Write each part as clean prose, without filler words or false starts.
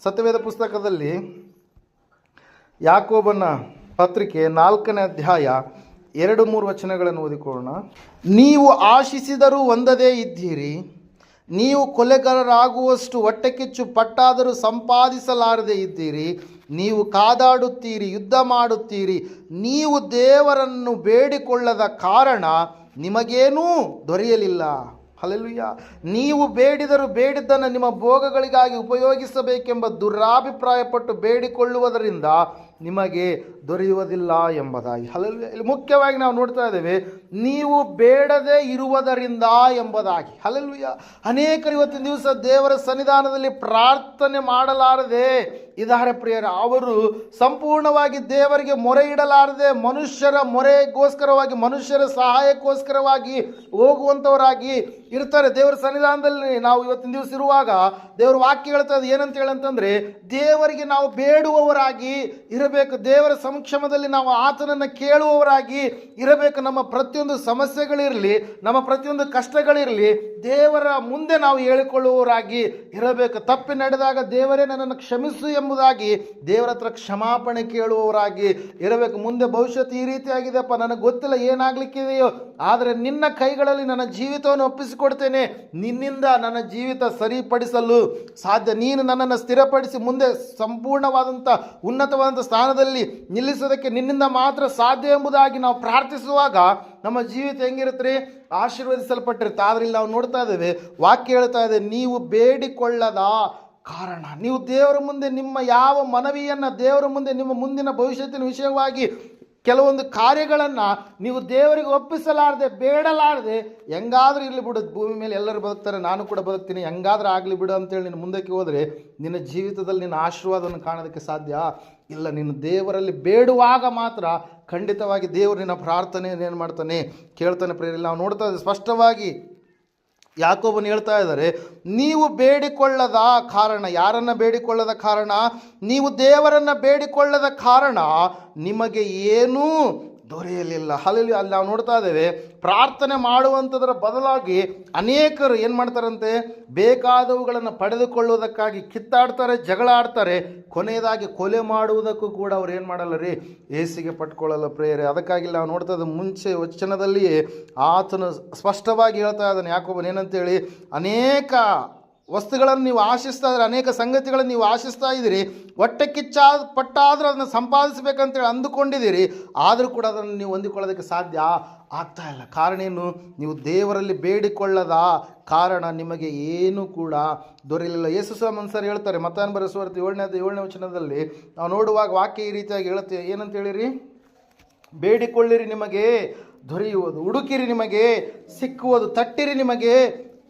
ಸತ್ಯವೇದ ಪುಸ್ತಕದಲ್ಲಿ ಯಾಕೋಬನ ಪತ್ರಿಕೆ 4ನೇ ಅಧ್ಯಾಯ 2-3 ವಚನಗಳನ್ನು ಓದಿಕೊಳ್ಳೋಣ. ನೀವು ಆಶಿಸಿದರೂ ಹೊಂದದೇ ಇದ್ದೀರಿ, ನೀವು ಕೊಲೆಗಾರರಾಗುವಷ್ಟು ಹೊಟ್ಟೆಕಿಚ್ಚು ಪಟ್ಟಾದರೂ ಸಂಪಾದಿಸಲಾರದೆ ಇದ್ದೀರಿ, ನೀವು ಕಾದಾಡುತ್ತೀರಿ, ಯುದ್ಧ ಮಾಡುತ್ತೀರಿ, ನೀವು ದೇವರನ್ನು ಬೇಡಿಕೊಳ್ಳದ ಕಾರಣ ನಿಮಗೇನೂ ದೊರೆಯಲಿಲ್ಲ. ಹಲ್ಲೆಲೂಯಾ. ನೀವು ಬೇಡಿದ್ದನ್ನು ನಿಮ್ಮ ಭೋಗಗಳಿಗಾಗಿ ಉಪಯೋಗಿಸಬೇಕೆಂಬ ದುರಾಭಿಪ್ರಾಯಪಟ್ಟು ಬೇಡಿಕೊಳ್ಳುವುದರಿಂದ ನಿಮಗೆ ದೊರೆಯುವುದಿಲ್ಲ ಎಂಬುದಾಗಿ. ಹಲ್ಲೆಲೂಯಾ. ಇಲ್ಲಿ ಮುಖ್ಯವಾಗಿ ನಾವು ನೋಡ್ತಾ ಇದ್ದೇವೆ, ನೀವು ಬೇಡದೇ ಇರುವುದರಿಂದ ಎಂಬುದಾಗಿ. ಹಲ್ಲೆಲೂಯಾ. ಅನೇಕರು ಇವತ್ತಿನ ದಿವಸ ದೇವರ ಸನ್ನಿಧಾನದಲ್ಲಿ ಪ್ರಾರ್ಥನೆ ಮಾಡಲಾರದೆ ಇದ್ದಾರೆ ಪ್ರಿಯರ. ಅವರು ಸಂಪೂರ್ಣವಾಗಿ ದೇವರಿಗೆ ಮೊರೆ ಇಡಲಾರದೆ ಮನುಷ್ಯರ ಮೊರೆಗೋಸ್ಕರವಾಗಿ, ಮನುಷ್ಯರ ಸಹಾಯಕ್ಕೋಸ್ಕರವಾಗಿ ಹೋಗುವಂಥವರಾಗಿ ಇರ್ತಾರೆ. ದೇವರ ಸನ್ನಿಧಾನದಲ್ಲಿ ನಾವು ಇವತ್ತಿನ ದಿವಸ ಇರುವಾಗ ದೇವರ ವಾಕ್ಯ ಹೇಳ್ತಾ ಇದೆ ಏನಂತ ಹೇಳಂತಂದರೆ, ದೇವರಿಗೆ ನಾವು ಬೇಡುವವರಾಗಿ ಇರಬೇಕು. ದೇವರ ಸಮಕ್ಷಮದಲ್ಲಿ ನಾವು ಆತನನ್ನು ಕೇಳುವವರಾಗಿ ಇರಬೇಕು. ನಮ್ಮ ಪ್ರತಿಯೊಂದು ಸಮಸ್ಯೆಗಳಿರಲಿ, ನಮ್ಮ ಪ್ರತಿಯೊಂದು ಕಷ್ಟಗಳಿರಲಿ, ದೇವರ ಮುಂದೆ ನಾವು ಹೇಳಿಕೊಳ್ಳುವವರಾಗಿ ಇರಬೇಕು. ತಪ್ಪಿ ನಡೆದಾಗ ದೇವರೇ ನನ್ನನ್ನು ಕ್ಷಮಿಸು ಎಂಬುದಾಗಿ ದೇವರ ಹತ್ರ ಕ್ಷಮಾಪಣೆ ಕೇಳುವವರಾಗಿ ಇರಬೇಕು. ಮುಂದೆ ಭವಿಷ್ಯತ್ ಈ ರೀತಿಯಾಗಿದೆಯಪ್ಪ, ನನಗೆ ಗೊತ್ತಿಲ್ಲ ಏನಾಗಲಿಕ್ಕಿದೆಯೋ, ಆದರೆ ನಿನ್ನ ಕೈಗಳಲ್ಲಿ ನನ್ನ ಜೀವಿತವನ್ನು ಒಪ್ಪಿಸಿಕೊಡ್ತೇನೆ, ನಿನ್ನಿಂದ ನನ್ನ ಜೀವಿತ ಸರಿಪಡಿಸಲು ಸಾಧ್ಯ, ನೀನು ನನ್ನನ್ನು ಸ್ಥಿರಪಡಿಸಿ ಮುಂದೆ ಸಂಪೂರ್ಣವಾದಂಥ ಉನ್ನತವಾದಂಥ ಸ್ಥಾನದಲ್ಲಿ ನಿಲ್ಲಿಸೋದಕ್ಕೆ ನಿನ್ನಿಂದ ಮಾತ್ರ ಸಾಧ್ಯ ಎಂಬುದಾಗಿ ನಾವು ಪ್ರಾರ್ಥಿಸುವಾಗ ನಮ್ಮ ಜೀವಿತ ಹೆಂಗಿರುತ್ತೆ? ಆಶೀರ್ವದಿಸಲ್ಪಟ್ಟಿರುತ್ತೆ. ಆದರೆ ಇಲ್ಲಿ ನಾವು ನೋಡ್ತಾ ಇದ್ದೇವೆ, ವಾಕ್ಯ ಹೇಳ್ತಾ ಇದೆ, ನೀವು ಬೇಡಿಕೊಳ್ಳದ ಕಾರಣ, ನೀವು ದೇವರ ಮುಂದೆ ನಿಮ್ಮ ಯಾವ ಮನವಿಯನ್ನು ದೇವರ ಮುಂದೆ ನಿಮ್ಮ ಮುಂದಿನ ಭವಿಷ್ಯತ್ತಿನ ವಿಷಯವಾಗಿ ಕೆಲವೊಂದು ಕಾರ್ಯಗಳನ್ನು ನೀವು ದೇವರಿಗೆ ಒಪ್ಪಿಸಲಾರದೆ, ಬೇಡಲಾರದೆ, ಹೆಂಗಾದ್ರೂ ಇರಲಿ ಬಿಡು, ಭೂಮಿ ಮೇಲೆ ಎಲ್ಲರೂ ಬದುಕ್ತಾರೆ, ನಾನು ಕೂಡ ಬದುಕ್ತೀನಿ, ಹೆಂಗಾದ್ರೂ ಆಗಲಿ ಬಿಡು ಅಂತೇಳಿ ನೀನು ಮುಂದಕ್ಕೆ ಹೋದರೆ ನಿನ್ನ ಜೀವಿತದಲ್ಲಿ ನಿನ್ನ ಆಶೀರ್ವಾದವನ್ನು ಕಾಣೋದಕ್ಕೆ ಸಾಧ್ಯ ಇಲ್ಲ. ನೀನು ದೇವರಲ್ಲಿ ಬೇಡುವಾಗ ಮಾತ್ರ ಖಂಡಿತವಾಗಿ ದೇವರು ನಿನ್ನ ಪ್ರಾರ್ಥನೆಯನ್ನು ಏನು ಮಾಡ್ತಾನೆ? ಕೇಳ್ತಾನೆ. ಪ್ರೇರಿಲ್ಲ ನಾವು ನೋಡ್ತಾ ಇದ್ದೀವಿ ಸ್ಪಷ್ಟವಾಗಿ ಯಾಕೋಬನು ಹೇಳ್ತಾ ಇದ್ದಾರೆ, ನೀವು ಬೇಡಿಕೊಳ್ಳದ ಕಾರಣ, ಯಾರನ್ನು ಬೇಡಿಕೊಳ್ಳದ ಕಾರಣ? ನೀವು ದೇವರನ್ನು ಬೇಡಿಕೊಳ್ಳದ ಕಾರಣ ನಿಮಗೆ ಏನೂ ದೊರೆಯಲಿಲ್ಲ. ಅಲ್ಲಿ ನಾವು ನೋಡ್ತಾ ಇದ್ದೇವೆ, ಪ್ರಾರ್ಥನೆ ಮಾಡುವಂಥದ್ರ ಬದಲಾಗಿ ಅನೇಕರು ಏನು ಮಾಡ್ತಾರಂತೆ? ಬೇಕಾದವುಗಳನ್ನು ಪಡೆದುಕೊಳ್ಳುವುದಕ್ಕಾಗಿ ಕಿತ್ತಾಡ್ತಾರೆ, ಜಗಳ ಆಡ್ತಾರೆ, ಕೊನೆಯದಾಗಿ ಕೊಲೆ ಮಾಡುವುದಕ್ಕೂ ಕೂಡ ಅವ್ರು ಏನು ಮಾಡಲ್ಲ ರೀ, ಏಸಿಗೆ ಪಟ್ಕೊಳ್ಳಲ್ಲ ಪ್ರೇರೆ. ಅದಕ್ಕಾಗಿ ನಾವು ನೋಡ್ತಾ ಇದ್ದ ಮುಂಚೆ ವಚನದಲ್ಲಿಯೇ ಆತನು ಸ್ಪಷ್ಟವಾಗಿ ಹೇಳ್ತಾ ಇದ್ದಾನೆ ಯಾಕೋಬನು ಏನಂತೇಳಿ, ಅನೇಕ ವಸ್ತುಗಳನ್ನು ನೀವು ಆಶಿಸ್ತಾ ಇದ್ದೀರಿ, ಅನೇಕ ಸಂಗತಿಗಳನ್ನು ನೀವು ಆಶಿಸ್ತಾ ಇದ್ದೀರಿ, ಹೊಟ್ಟೆ ಪಟ್ಟಾದರೂ ಅದನ್ನು ಸಂಪಾದಿಸಬೇಕಂತೇಳಿ ಅಂದುಕೊಂಡಿದ್ದೀರಿ, ಆದರೂ ಕೂಡ ಅದನ್ನು ನೀವು ಹೊಂದಿಕೊಳ್ಳೋದಕ್ಕೆ ಸಾಧ್ಯ ಆಗ್ತಾ ಇಲ್ಲ. ಕಾರಣ ಏನು? ನೀವು ದೇವರಲ್ಲಿ ಬೇಡಿಕೊಳ್ಳದ ಕಾರಣ ನಿಮಗೆ ಏನೂ ಕೂಡ ದೊರೆಯಲಿಲ್ಲ. ಯೇಸು ಸ್ವಾಮಿ ಸರ್ ಹೇಳ್ತಾರೆ ಮತ್ತಾಯನ ಬರೆದ ಸುವಾರ್ತೆ 7ನೇ ವಚನದಲ್ಲಿ ನಾವು ನೋಡುವಾಗ ವಾಕ್ಯ ಈ ರೀತಿಯಾಗಿ ಹೇಳುತ್ತೆ, ಏನಂತ ಹೇಳಿರಿ? ಬೇಡಿಕೊಳ್ಳಿರಿ ನಿಮಗೆ ದೊರೆಯುವುದು, ಹುಡುಕಿರಿ ನಿಮಗೆ ಸಿಕ್ಕುವುದು, ತಟ್ಟಿರಿ ನಿಮಗೆ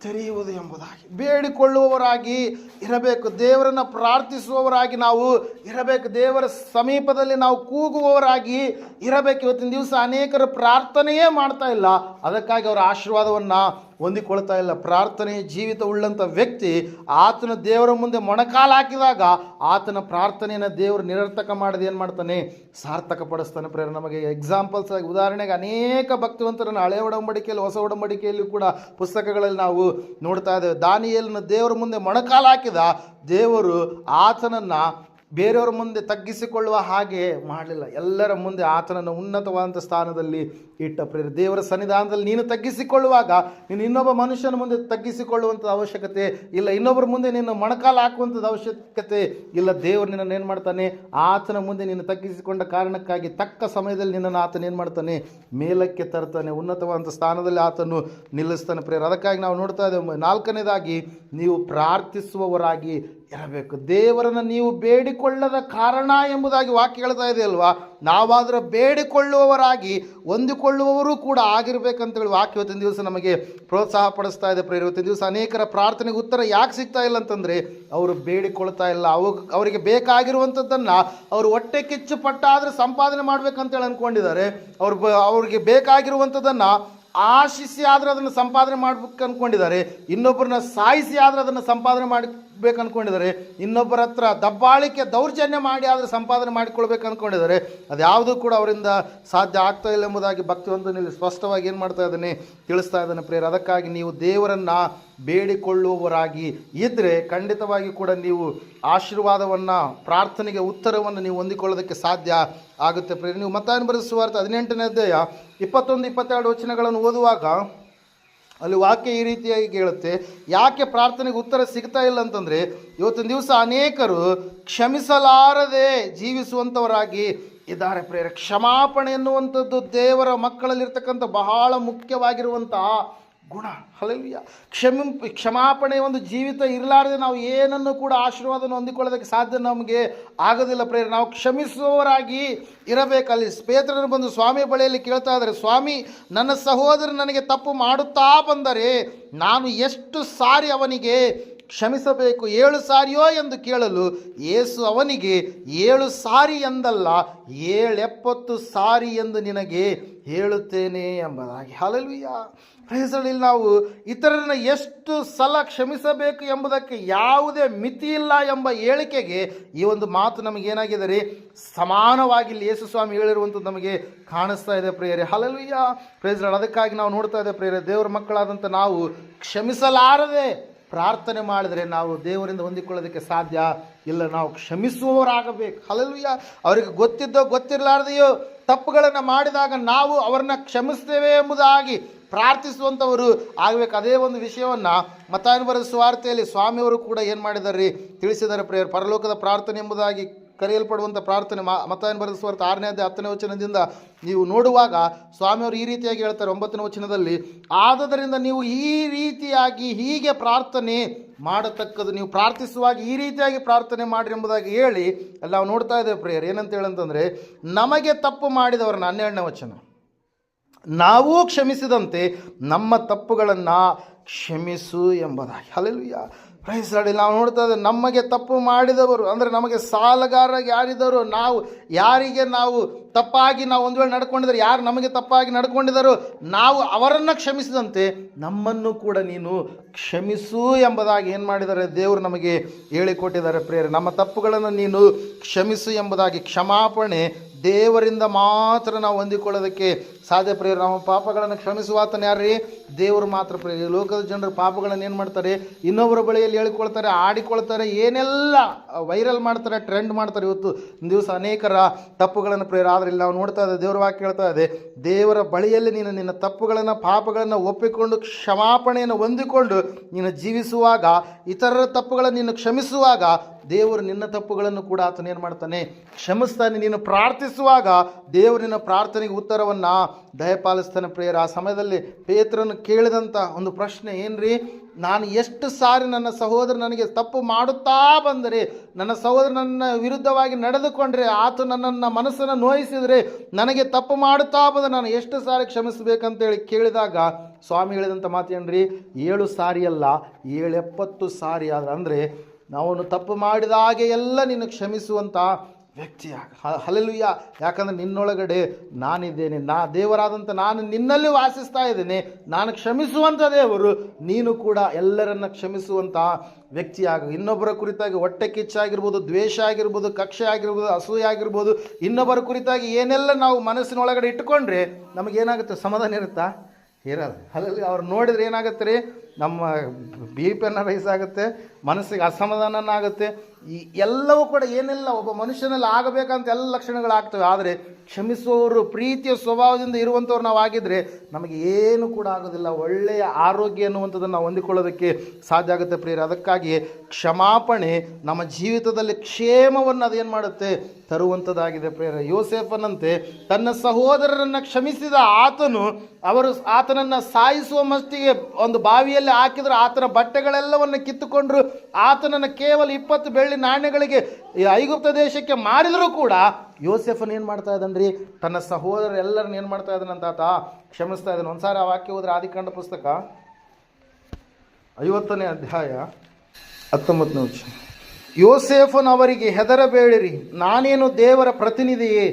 ತೆರೆಯುವುದು ಎಂಬುದಾಗಿ. ಬೇಡಿಕೊಳ್ಳುವವರಾಗಿ ಇರಬೇಕು, ದೇವರನ್ನು ಪ್ರಾರ್ಥಿಸುವವರಾಗಿ ನಾವು ಇರಬೇಕು, ದೇವರ ಸಮೀಪದಲ್ಲಿ ನಾವು ಕೂಗುವವರಾಗಿ ಇರಬೇಕು. ಇವತ್ತಿನ ದಿವಸ ಅನೇಕರು ಪ್ರಾರ್ಥನೆಯೇ ಮಾಡ್ತಾ ಇಲ್ಲ, ಅದಕ್ಕಾಗಿ ಅವರ ಆಶೀರ್ವಾದವನ್ನು ಹೊಂದಿಕೊಳ್ತಾ ಇಲ್ಲ. ಪ್ರಾರ್ಥನೆಯ ಜೀವಿತ ಉಳ್ಳಂಥ ವ್ಯಕ್ತಿ ಆತನ ದೇವರ ಮುಂದೆ ಮೊಣಕಾಲು ಹಾಕಿದಾಗ ಆತನ ಪ್ರಾರ್ಥನೆಯನ್ನು ದೇವರು ನಿರರ್ಥಕ ಮಾಡದೆ ಏನು ಮಾಡ್ತಾನೆ? ಸಾರ್ಥಕಪಡಿಸ್ತಾನೆ. ಪ್ರೇರ ನಮಗೆ ಎಕ್ಸಾಂಪಲ್ಸ್ ಆಗಿ, ಉದಾಹರಣೆಗೆ ಅನೇಕ ಭಕ್ತಿವಂತರನ್ನು ಹಳೆಯ ಒಡಂಬಡಿಕೆಯಲ್ಲಿ ಹೊಸ ಒಡಂಬಡಿಕೆಯಲ್ಲಿ ಕೂಡ ಪುಸ್ತಕಗಳಲ್ಲಿ ನಾವು ನೋಡ್ತಾ ಇದ್ದೇವೆ. ದಾನಿಯೇಲನ ದೇವರ ಮುಂದೆ ಮೊಣಕಾಲು ಹಾಕಿದ ದೇವರು ಆತನನ್ನು ಬೇರೆಯವರ ಮುಂದೆ ತಗ್ಗಿಸಿಕೊಳ್ಳುವ ಹಾಗೆ ಮಾಡಲಿಲ್ಲ, ಎಲ್ಲರ ಮುಂದೆ ಆತನನ್ನು ಉನ್ನತವಾದಂಥ ಸ್ಥಾನದಲ್ಲಿ ಇಟ್ಟ. ಪ್ರೇರ ದೇವರ ಸನ್ನಿಧಾನದಲ್ಲಿ ನೀನು ತಗ್ಗಿಸಿಕೊಳ್ಳುವಾಗ ನೀನು ಇನ್ನೊಬ್ಬ ಮನುಷ್ಯನ ಮುಂದೆ ತಗ್ಗಿಸಿಕೊಳ್ಳುವಂಥದ್ದು ಅವಶ್ಯಕತೆ ಇಲ್ಲ, ಇನ್ನೊಬ್ಬರ ಮುಂದೆ ನೀನು ಮೊಣಕಾಲು ಹಾಕುವಂಥದ್ದು ಅವಶ್ಯಕತೆ ಇಲ್ಲ. ದೇವರು ನಿನ್ನನ್ನು ಏನು ಮಾಡ್ತಾನೆ? ಆತನ ಮುಂದೆ ನೀನು ತಗ್ಗಿಸಿಕೊಂಡ ಕಾರಣಕ್ಕಾಗಿ ತಕ್ಕ ಸಮಯದಲ್ಲಿ ನಿನ್ನನ್ನು ಆತನ ಏನು ಮಾಡ್ತಾನೆ? ಮೇಲಕ್ಕೆ ತರ್ತಾನೆ, ಉನ್ನತವಾದಂಥ ಸ್ಥಾನದಲ್ಲಿ ಆತನು ನಿಲ್ಲಿಸ್ತಾನೆ. ಪ್ರೇರ ಅದಕ್ಕಾಗಿ ನಾವು ನೋಡ್ತಾ ಇದ್ದೇವೆ, 4ನೇದಾಗಿ ನೀವು ಪ್ರಾರ್ಥಿಸುವವರಾಗಿ ಇರಬೇಕು. ದೇವರನ್ನು ನೀವು ಬೇಡಿಕೊಳ್ಳದ ಕಾರಣ ಎಂಬುದಾಗಿ ವಾಕ್ಯ ಹೇಳ್ತಾ ಇದೆ ಅಲ್ವಾ? ನಾವಾದರೂ ಬೇಡಿಕೊಳ್ಳುವವರಾಗಿ ಹೊಂದಿಕೊಳ್ಳುವವರು ಕೂಡ ಆಗಿರ್ಬೇಕಂತೇಳಿ ವಾಕ್ಯ ಇವತ್ತಿನ ದಿವಸ ನಮಗೆ ಪ್ರೋತ್ಸಾಹ ಪಡಿಸ್ತಾ ಇದೆ. ಪ್ರೇರ ಇವತ್ತಿನ ದಿವಸ ಅನೇಕರ ಪ್ರಾರ್ಥನೆಗೆ ಉತ್ತರ ಯಾಕೆ ಸಿಗ್ತಾ ಇಲ್ಲ ಅಂತಂದರೆ ಅವರು ಬೇಡಿಕೊಳ್ತಾ ಇಲ್ಲ. ಅವರಿಗೆ ಬೇಕಾಗಿರುವಂಥದ್ದನ್ನು ಅವರು ಹೊಟ್ಟೆ ಕಿಚ್ಚು ಪಟ್ಟಾದರೆ ಸಂಪಾದನೆ ಮಾಡಬೇಕಂತೇಳಿ ಅಂದ್ಕೊಂಡಿದ್ದಾರೆ. ಅವ್ರಿಗೆ ಬೇಕಾಗಿರುವಂಥದ್ದನ್ನು ಆಶಿಸಿ ಆದರೆ ಅದನ್ನು ಸಂಪಾದನೆ ಮಾಡಬೇಕು ಅಂದ್ಕೊಂಡಿದ್ದಾರೆ, ಇನ್ನೊಬ್ಬರನ್ನ ಸಾಯಿಸಿ ಆದರೆ ಅದನ್ನು ಸಂಪಾದನೆ ಬೇಕು ಅಂದ್ಕೊಂಡಿದ್ದಾರೆ, ಇನ್ನೊಬ್ಬರ ಹತ್ರ ದಬ್ಬಾಳಿಕೆ ದೌರ್ಜನ್ಯ ಮಾಡಿ ಆದರೆ ಸಂಪಾದನೆ ಮಾಡಿಕೊಳ್ಬೇಕು ಅಂದ್ಕೊಂಡಿದ್ದಾರೆ. ಅದು ಯಾವುದೂ ಕೂಡ ಅವರಿಂದ ಸಾಧ್ಯ ಆಗ್ತಾ ಇಲ್ಲ ಎಂಬುದಾಗಿ ಭಕ್ತಿವಂತನಲ್ಲಿ ಸ್ಪಷ್ಟವಾಗಿ ಏನು ಮಾಡ್ತಾ ಇದ್ದಾನೆ, ತಿಳಿಸ್ತಾ ಇದ್ದಾನೆ ಪ್ರಿಯರೇ. ಅದಕ್ಕಾಗಿ ನೀವು ದೇವರನ್ನು ಬೇಡಿಕೊಳ್ಳುವವರಾಗಿ ಇದ್ದರೆ ಖಂಡಿತವಾಗಿ ಕೂಡ ನೀವು ಆಶೀರ್ವಾದವನ್ನು, ಪ್ರಾರ್ಥನೆಗೆ ಉತ್ತರವನ್ನು ನೀವು ಹೊಂದಿಕೊಳ್ಳೋದಕ್ಕೆ ಸಾಧ್ಯ ಆಗುತ್ತೆ ಪ್ರಿಯರೇ. ನೀವು ಮತ್ತಾಯನ ಬರೆದ ಸುವಾರ್ತೆ 18ನೇ ಅಧ್ಯಾಯ 21-22 ವಚನಗಳನ್ನು ಓದುವಾಗ ಅಲ್ಲಿ ವಾಕ್ಯ ಈ ರೀತಿಯಾಗಿ ಹೇಳುತ್ತೆ, ಯಾಕೆ ಪ್ರಾರ್ಥನೆಗೆ ಉತ್ತರ ಸಿಗ್ತಾ ಇಲ್ಲ ಅಂತಂದರೆ, ಇವತ್ತಿನ ದಿವಸ ಅನೇಕರು ಕ್ಷಮಿಸಲಾರದೆ ಜೀವಿಸುವಂಥವರಾಗಿ ಇದ್ದಾರೆ ಪ್ರಿಯರೇ. ಕ್ಷಮಾಪಣೆ ಎನ್ನುವಂಥದ್ದು ದೇವರ ಮಕ್ಕಳಲ್ಲಿರ್ತಕ್ಕಂಥ ಬಹಳ ಮುಖ್ಯವಾಗಿರುವಂತಹ ಗುಣ. ಹಲ್ಲೆಲೂಯಾ. ಕ್ಷಮಾಪಣೆ ಒಂದು ಜೀವಿತ ಇರಲಾರದೆ ನಾವು ಏನನ್ನು ಕೂಡ ಆಶೀರ್ವಾದವನ್ನು ಹೊಂದಿಕೊಳ್ಳೋದಕ್ಕೆ ಸಾಧ್ಯ ನಮಗೆ ಆಗೋದಿಲ್ಲ ಪ್ರಿಯರೇ. ನಾವು ಕ್ಷಮಿಸುವವರಾಗಿ ಇರಬೇಕಲ್ಲಿ. ಪೇತ್ರನು ಬಂದು ಸ್ವಾಮಿ ಬಳಿಯಲ್ಲಿ ಕೇಳ್ತಾ ಇದ್ದಾರೆ, ಸ್ವಾಮಿ, ನನ್ನ ಸಹೋದರ ನನಗೆ ತಪ್ಪು ಮಾಡುತ್ತಾ ಬಂದರೆ ನಾನು ಎಷ್ಟು ಸಾರಿ ಅವನಿಗೆ ಕ್ಷಮಿಸಬೇಕು, 7 ಸಾರಿಯೋ ಎಂದು ಕೇಳಲು ಯೇಸು ಅವನಿಗೆ 7 ಸಾರಿ ಎಂದಲ್ಲ 770 ಸಾರಿ ಎಂದು ನಿನಗೆ ಹೇಳುತ್ತೇನೆ ಎಂಬುದಾಗಿ. ಹಲ್ಲೆಲೂಯಾ. ಪ್ರೈಸಲ್ಲಿ ನಾವು ಇತರರನ್ನು ಎಷ್ಟು ಸಲ ಕ್ಷಮಿಸಬೇಕು ಎಂಬುದಕ್ಕೆ ಯಾವುದೇ ಮಿತಿ ಇಲ್ಲ ಎಂಬ ಹೇಳಿಕೆಗೆ ಈ ಒಂದು ಮಾತು ನಮಗೇನಾಗಿದೆ ರೀ, ಸಮಾನವಾಗಿ ಇಲ್ಲಿ ಯೇಸು ಸ್ವಾಮಿ ಹೇಳಿರುವಂಥದ್ದು ನಮಗೆ ಕಾಣಿಸ್ತಾ ಇದೆ ಪ್ರಿಯರೇ. ಹಲ್ಲೆಲೂಯಾ. ಪ್ರೈಸಲ್ಲಿ ಅದಕ್ಕಾಗಿ ನಾವು ನೋಡ್ತಾ ಇದ್ದೇವೆ ಪ್ರಿಯರೇ, ದೇವರ ಮಕ್ಕಳಾದಂಥ ನಾವು ಕ್ಷಮಿಸಲಾರದೆ ಪ್ರಾರ್ಥನೆ ಮಾಡಿದರೆ ನಾವು ದೇವರಿಂದ ಹೊಂದಿಕೊಳ್ಳೋದಕ್ಕೆ ಸಾಧ್ಯ ಇಲ್ಲ. ನಾವು ಕ್ಷಮಿಸುವವರಾಗಬೇಕು. ಹಲ್ಲೆಲೂಯಾ. ಅವರಿಗೆ ಗೊತ್ತಿದ್ದೋ ಗೊತ್ತಿರಲಾರ್ದೆಯೋ ತಪ್ಪುಗಳನ್ನು ಮಾಡಿದಾಗ ನಾವು ಅವರನ್ನ ಕ್ಷಮಿಸ್ತೇವೆ ಎಂಬುದಾಗಿ ಪ್ರಾರ್ಥಿಸುವಂಥವರು ಆಗಬೇಕು. ಅದೇ ಒಂದು ವಿಷಯವನ್ನು ಮತ್ತಾಯನ ಬರೆದ ಸುವಾರ್ತೆಯಲ್ಲಿ ಸ್ವಾಮಿಯವರು ಕೂಡ ಏನು ಮಾಡಿದ್ದಾರೆ ರೀ, ತಿಳಿಸಿದ್ದಾರೆ ಪ್ರೇಯರ್. ಪರಲೋಕದ ಪ್ರಾರ್ಥನೆ ಎಂಬುದಾಗಿ ಕರೆಯಲ್ಪಡುವಂಥ ಪ್ರಾರ್ಥನೆ ಮತ್ತಾಯನ ಬರೆದ ಸುವಾರ್ತೆ 6ನೇ ಅಧ್ಯಾಯ 10ನೇ ವಚನದಿಂದ ನೀವು ನೋಡುವಾಗ ಸ್ವಾಮಿಯವರು ಈ ರೀತಿಯಾಗಿ ಹೇಳ್ತಾರೆ 9ನೇ ವಚನದಲ್ಲಿ, ಆದುದರಿಂದ ನೀವು ಈ ರೀತಿಯಾಗಿ ಹೀಗೆ ಪ್ರಾರ್ಥನೆ ಮಾಡತಕ್ಕದ್ದು, ನೀವು ಪ್ರಾರ್ಥಿಸುವಾಗ ಈ ರೀತಿಯಾಗಿ ಪ್ರಾರ್ಥನೆ ಮಾಡಿರಿ ಎಂಬುದಾಗಿ ಹೇಳಿ ಅಲ್ಲಿ ನಾವು ನೋಡ್ತಾ ಇದ್ದೇವೆ ಪ್ರೇಯರ್. ಏನಂತ ಹೇಳಂತಂದರೆ, ನಮಗೆ ತಪ್ಪು ಮಾಡಿದವರನ್ನ 12ನೇ ವಚನ, ನಾವೂ ಕ್ಷಮಿಸಿದಂತೆ ನಮ್ಮ ತಪ್ಪುಗಳನ್ನು ಕ್ಷಮಿಸು ಎಂಬುದಾಗಿ. ಹಲ್ಲೆಲೂಯಾ. Praise Lord. ನಾವು ನೋಡ್ತಾ ಇದ್ದೇವೆ, ನಮಗೆ ತಪ್ಪು ಮಾಡಿದವರು ಅಂದರೆ ನಮಗೆ ಸಾಲಗಾರರಾಗಿ ಯಾರಿದ್ದರು, ನಾವು ಯಾರಿಗೆ ನಾವು ತಪ್ಪಾಗಿ ನಾವು ಒಂದು ವೇಳೆ ನಡ್ಕೊಂಡಿದ್ದಾರೆ, ಯಾರು ನಮಗೆ ತಪ್ಪಾಗಿ ನಡ್ಕೊಂಡಿದ್ದಾರೋ ನಾವು ಅವರನ್ನು ಕ್ಷಮಿಸಿದಂತೆ ನಮ್ಮನ್ನು ಕೂಡ ನೀನು ಕ್ಷಮಿಸು ಎಂಬುದಾಗಿ ಏನು ಮಾಡಿದ್ದಾರೆ, ದೇವರು ನಮಗೆ ಹೇಳಿಕೊಟ್ಟಿದ್ದಾರೆ ಪ್ರೇರೆ. ನಮ್ಮ ತಪ್ಪುಗಳನ್ನು ನೀನು ಕ್ಷಮಿಸು ಎಂಬುದಾಗಿ. ಕ್ಷಮಾಪಣೆ ದೇವರಿಂದ ಮಾತ್ರ ನಾವು ಹೊಂದಿಕೊಳ್ಳೋದಕ್ಕೆ ಸಾಧ್ಯ ಪ್ರೇರೆ. ನಮ್ಮ ಪಾಪಗಳನ್ನು ಕ್ಷಮಿಸುವಾತನ ಯಾರ್ರೀ, ದೇವರು ಮಾತ್ರ ಪ್ರೇರೆ. ಲೋಕದ ಜನರು ಪಾಪಗಳನ್ನು ಏನು ಮಾಡ್ತಾರೆ, ಇನ್ನೊಬ್ಬರ ಬಳಿಯಲ್ಲಿ ಹೇಳಿಕೊಳ್ತಾರೆ, ಆಡಿಕೊಳ್ತಾರೆ, ಏನೆಲ್ಲ ವೈರಲ್ ಮಾಡ್ತಾರೆ, ಟ್ರೆಂಡ್ ಮಾಡ್ತಾರೆ. ಇವತ್ತು ದಿವಸ ಅನೇಕರ ತಪ್ಪುಗಳನ್ನು ಪ್ರೇರೆ. ಆದರೆ ಇಲ್ಲಿ ನಾವು ನೋಡ್ತಾ ಇದ್ದೇವೆ, ದೇವರ ವಾಕ್ಯ ಹೇಳ್ತಾ ಇದೆ, ದೇವರ ಬಳಿಯಲ್ಲಿ ನೀನು ನಿನ್ನ ತಪ್ಪುಗಳನ್ನು ಪಾಪಗಳನ್ನು ಒಪ್ಪಿಕೊಂಡು ಕ್ಷಮಾಪಣೆಯನ್ನು ಹೊಂದಿಕೊಂಡು ನೀನು ಜೀವಿಸುವಾಗ, ಇತರರ ತಪ್ಪುಗಳನ್ನು ನೀನು ಕ್ಷಮಿಸುವಾಗ ದೇವರು ನಿನ್ನ ತಪ್ಪುಗಳನ್ನು ಕೂಡ ಆತನ ಏನು ಮಾಡ್ತಾನೆ, ಕ್ಷಮಿಸ್ತಾನೆ. ನೀನು ಪ್ರಾರ್ಥಿಸುವಾಗ ದೇವರು ನಿನ್ನ ಪ್ರಾರ್ಥನೆಗೆ ಉತ್ತರವನ್ನು ದಯಪಾಲಿಸ್ತಾನೆ ಪ್ರೇಯರ್. ಆ ಸಮಯದಲ್ಲಿ ಪೇತ್ರನು ಕೇಳಿದಂಥ ಒಂದು ಪ್ರಶ್ನೆ ಏನ್ರಿ, ನಾನು ಎಷ್ಟು ಸಾರಿ ನನ್ನ ಸಹೋದರ ನನಗೆ ತಪ್ಪು ಮಾಡುತ್ತಾ ಬಂದರೆ, ನನ್ನ ಸಹೋದರ ನನ್ನ ವಿರುದ್ಧವಾಗಿ ನಡೆದುಕೊಂಡ್ರೆ, ಆತ ನನ್ನನ್ನು ಮನಸ್ಸನ್ನು ನೋಯಿಸಿದರೆ, ನನಗೆ ತಪ್ಪು ಮಾಡುತ್ತಾ ಬಂದರೆ ನಾನು ಎಷ್ಟು ಸಾರಿ ಕ್ಷಮಿಸಬೇಕಂತೇಳಿ ಕೇಳಿದಾಗ ಸ್ವಾಮಿ ಹೇಳಿದಂಥ ಮಾತು ಏನ್ರಿ, 7 ಸಾರಿ ಅಲ್ಲ 770 ಸಾರಿ. ಅಂದರೆ ನಾವು ತಪ್ಪು ಮಾಡಿದ ಹಾಗೆ ಎಲ್ಲ ನೀನು ಕ್ಷಮಿಸುವಂಥ ವ್ಯಕ್ತಿಯಾಗ. ಹಲ್ಲೆಲೂಯಾ. ಯಾಕಂದರೆ ನಿನ್ನೊಳಗಡೆ ನಾನಿದ್ದೇನೆ, ದೇವರಾದಂಥ ನಾನು ನಿನ್ನಲ್ಲಿ ವಾಸಿಸ್ತಾ ಇದ್ದೇನೆ. ನಾನು ಕ್ಷಮಿಸುವಂಥ ದೇವರು, ನೀನು ಕೂಡ ಎಲ್ಲರನ್ನ ಕ್ಷಮಿಸುವಂಥ ವ್ಯಕ್ತಿಯಾಗ. ಇನ್ನೊಬ್ಬರ ಕುರಿತಾಗಿ ಹೊಟ್ಟೆ ಕಿಚ್ಚಾಗಿರ್ಬೋದು, ದ್ವೇಷ ಆಗಿರ್ಬೋದು, ಕಕ್ಷೆ ಆಗಿರ್ಬೋದು, ಅಸೂಯೆ ಆಗಿರ್ಬೋದು, ಇನ್ನೊಬ್ಬರ ಕುರಿತಾಗಿ ಏನೆಲ್ಲ ನಾವು ಮನಸ್ಸಿನೊಳಗಡೆ ಇಟ್ಕೊಂಡ್ರೆ ನಮಗೇನಾಗುತ್ತೆ, ಸಮಾಧಾನ ಇರುತ್ತಾ? ಇರಲ್ಲ. ಅಲ್ಲಿ ಅವ್ರು ನೋಡಿದ್ರೆ ಏನಾಗುತ್ತೆ ರೀ, ನಮ್ಮ ಬಿ ಪಿ ರೈಸ್ ಆಗುತ್ತೆ, ಮನಸ್ಸಿಗೆ ಅಸಮಾಧಾನ ಆಗುತ್ತೆ. ಈ ಎಲ್ಲವೂ ಕೂಡ ಏನೆಲ್ಲ ಒಬ್ಬ ಮನುಷ್ಯನಲ್ಲಿ ಆಗಬೇಕಂತ ಎಲ್ಲ ಲಕ್ಷಣಗಳಾಗ್ತವೆ. ಆದರೆ ಕ್ಷಮಿಸುವವರು, ಪ್ರೀತಿಯ ಸ್ವಭಾವದಿಂದ ಇರುವಂಥವ್ರು ನಾವು ಆಗಿದ್ದರೆ ನಮಗೆ ಏನು ಕೂಡ ಆಗೋದಿಲ್ಲ. ಒಳ್ಳೆಯ ಆರೋಗ್ಯ ಅನ್ನುವಂಥದ್ದನ್ನು ನಾವು ಹೊಂದಿಕೊಳ್ಳೋದಕ್ಕೆ ಸಾಧ್ಯ ಆಗುತ್ತೆ ಪ್ರಿಯರೇ. ಅದಕ್ಕಾಗಿ ಕ್ಷಮಾಪಣೆ ನಮ್ಮ ಜೀವಿತದಲ್ಲಿ ಕ್ಷೇಮವನ್ನು ಅದೇನು ಮಾಡುತ್ತೆ, ತರುವಂಥದ್ದಾಗಿದೆ ಪ್ರಿಯರೇ. ಯೋಸೇಫನಂತೆ ತನ್ನ ಸಹೋದರರನ್ನು ಕ್ಷಮಿಸಿದ ಆತನು ಆತನನ್ನು ಸಾಯಿಸುವ ಮಟ್ಟಿಗೆ ಒಂದು ಬಾವಿಯಲ್ಲಿ ಹಾಕಿದ್ರು, ಆತನ ಬಟ್ಟೆಗಳೆಲ್ಲವನ್ನು ಕಿತ್ತುಕೊಂಡ್ರು, ಆತನನ್ನು ಕೇವಲ 20 ಬೆಳ್ಳಿ ನಾಣ್ಯಗಳಿಗೆ ಐಗುಪ್ತ ದೇಶಕ್ಕೆ ಮಾರಿದರೂ ಕೂಡ ಯೋಸೇಫನ್ ಏನು ಮಾಡ್ತಾ ಇದ್ದಾನ್ರಿ, ತನ್ನ ಸಹೋದರರೆಲ್ಲರನ್ನ ಏನು ಮಾಡ್ತಾ ಇದ್ದಾನಂತ ಆತ ಕ್ಷಮಿಸ್ತಾ ಇದ್ದಾನೆ. ಒಂದ್ಸಾರಿ ಆ ವಾಕ್ಯ ಹೋದ್ರೆ ಆದಿಕಾಂಡ ಪುಸ್ತಕ 50ನೇ ಅಧ್ಯಾಯ 19ನೇ ವಚನ. ಯೋಸೇಫನು ಅವರಿಗೆ, ಹೆದರಬೇಡಿರಿ, ನಾನೇನು ದೇವರ ಪ್ರತಿನಿಧಿಯೇ?